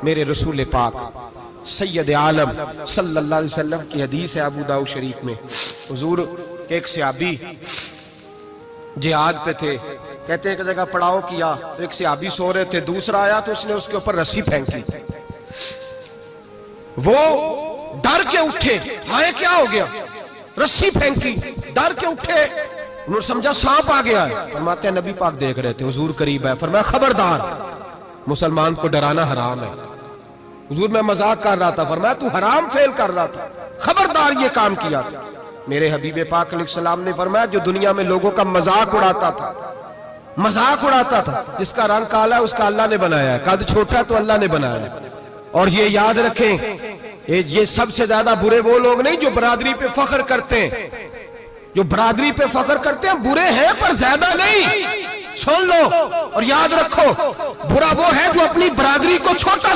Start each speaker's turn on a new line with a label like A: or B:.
A: मेरे रसूल पाक सैयद आलम सल्लल्लाहु अलैहि वसल्लम की हदीस है अबू दाऊद शरीफ में। हुजूर के एक सहाबी जिहाद पे थे, कहते हैं एक जगह पड़ाव किया, एक सहाबी सो रहे थे, दूसरा आया तो उसने उसके ऊपर रस्सी फेंकी। वो डर के उठे, हाय क्या हो गया, रस्सी फेंकी, डर के उठे, उन्होंने समझा सांप आ गया है। फरमाते हैं नबी पाक देख रहे थे, हुजूर करीब है, फरमाया खबरदार, मुसलमान को डराना हराम है। हुजूर मैं मजाक कर रहा था, फरमाया तू हराम फेल कर रहा था, खबरदार ये काम किया था। मेरे हबीब पाक अलैहिस्सलाम ने फरमाया जो दुनिया में लोगों का मजाक उड़ाता था, मजाक उड़ाता था, जिसका रंग काला है उसका अल्लाह ने बनाया है, कद छोटा तो अल्लाह ने बनाया है। और ये याद रखें, ये सबसे ज्यादा बुरे वो लोग नहीं जो बरादरी पे फख्र करते हैं, जो बरादरी पे फख्र करते हैं बुरे हैं पर ज्यादा नहीं। सुन लो और याद रखो, बुरा वो है जो अपनी बरादरी को छोटा